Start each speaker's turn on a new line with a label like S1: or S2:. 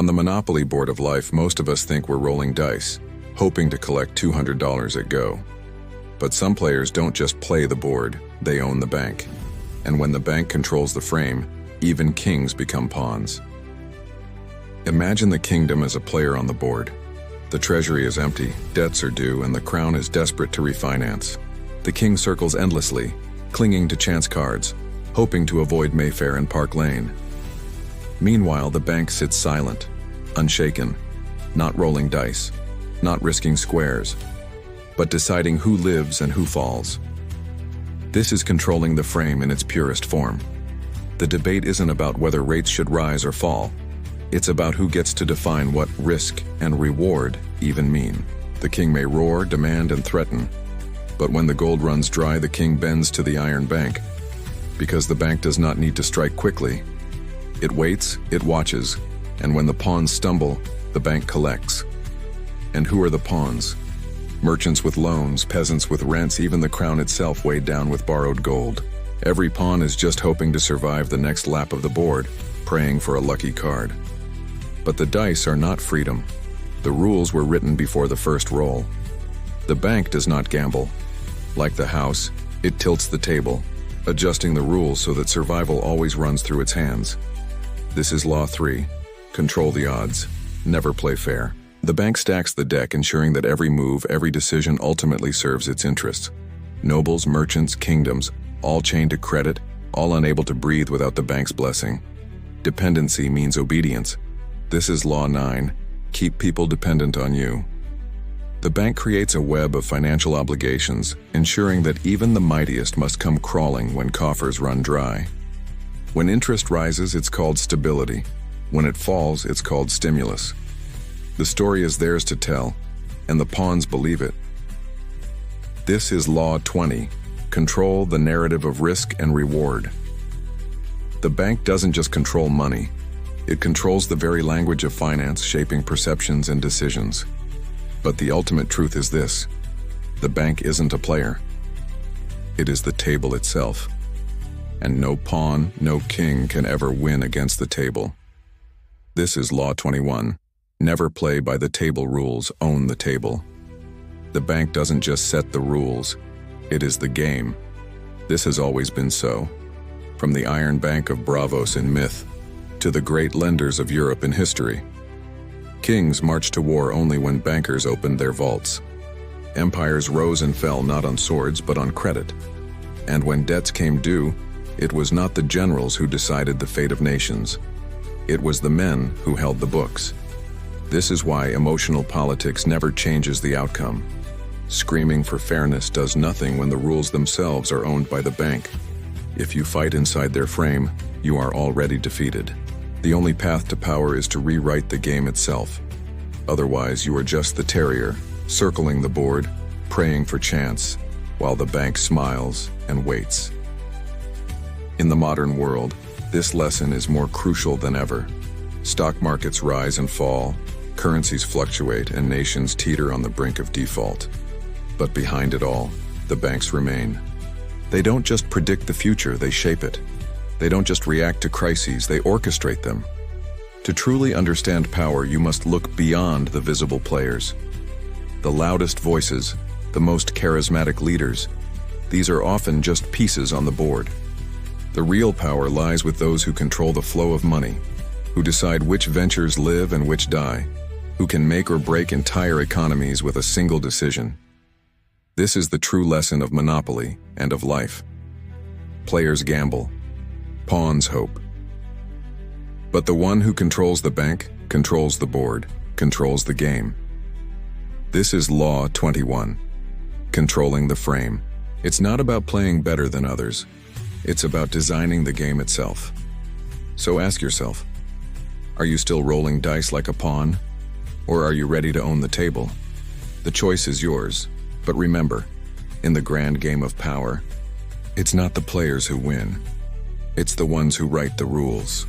S1: On the Monopoly board of life, most of us think we're rolling dice, hoping to collect $200 at go. But some players don't just play the board, they own the bank. And when the bank controls the frame, even kings become pawns. Imagine the kingdom as a player on the board. The treasury is empty, debts are due, and the crown is desperate to refinance. The king circles endlessly, clinging to chance cards, hoping to avoid Mayfair and Park Lane. Meanwhile, the bank sits silent, unshaken, not rolling dice, not risking squares, but deciding who lives and who falls. This is controlling the frame in its purest form. The debate isn't about whether rates should rise or fall. It's about who gets to define what risk and reward even mean. The king may roar, demand, and threaten, but when the gold runs dry, the king bends to the Iron Bank, because the bank does not need to strike quickly. It waits, it watches, and when the pawns stumble, the bank collects. And who are the pawns? Merchants with loans, peasants with rents, even the crown itself weighed down with borrowed gold. Every pawn is just hoping to survive the next lap of the board, praying for a lucky card. But the dice are not freedom. The rules were written before the first roll. The bank does not gamble. Like the house, it tilts the table, adjusting the rules so that survival always runs through its hands. This is Law 3. Control the odds. Never play fair. The bank stacks the deck, ensuring that every move, every decision ultimately serves its interests. Nobles, merchants, kingdoms, all chained to credit, all unable to breathe without the bank's blessing. Dependency means obedience. This is Law 9. Keep people dependent on you. The bank creates a web of financial obligations, ensuring that even the mightiest must come crawling when coffers run dry. When interest rises, it's called stability. When it falls, it's called stimulus. The story is theirs to tell, and the pawns believe it. This is Law 20. Control the narrative of risk and reward. The bank doesn't just control money. It controls the very language of finance, shaping perceptions and decisions. But the ultimate truth is this: the bank isn't a player. It is the table itself. And no pawn, no king can ever win against the table. This is Law 21. Never play by the table rules, own the table. The bank doesn't just set the rules, it is the game. This has always been so. From the Iron Bank of Braavos in myth, to the great lenders of Europe in history. Kings marched to war only when bankers opened their vaults. Empires rose and fell not on swords but on credit. And when debts came due, it was not the generals who decided the fate of nations. It was the men who held the books. This is why emotional politics never changes the outcome. Screaming for fairness does nothing when the rules themselves are owned by the bank. If you fight inside their frame, you are already defeated. The only path to power is to rewrite the game itself. Otherwise, you are just the terrier, circling the board, praying for chance, while the bank smiles and waits. In the modern world, this lesson is more crucial than ever. Stock markets rise and fall, currencies fluctuate, and nations teeter on the brink of default. But behind it all, the banks remain. They don't just predict the future, they shape it. They don't just react to crises, they orchestrate them. To truly understand power, you must look beyond the visible players. The loudest voices, the most charismatic leaders, these are often just pieces on the board. The real power lies with those who control the flow of money, who decide which ventures live and which die, who can make or break entire economies with a single decision. This is the true lesson of monopoly and of life. Players gamble. Pawns hope. But the one who controls the bank, controls the board, controls the game. This is Law 21. Controlling the frame. It's not about playing better than others. It's about designing the game itself. So ask yourself, are you still rolling dice like a pawn? Or are you ready to own the table? The choice is yours. But remember, in the grand game of power, it's not the players who win. It's the ones who write the rules.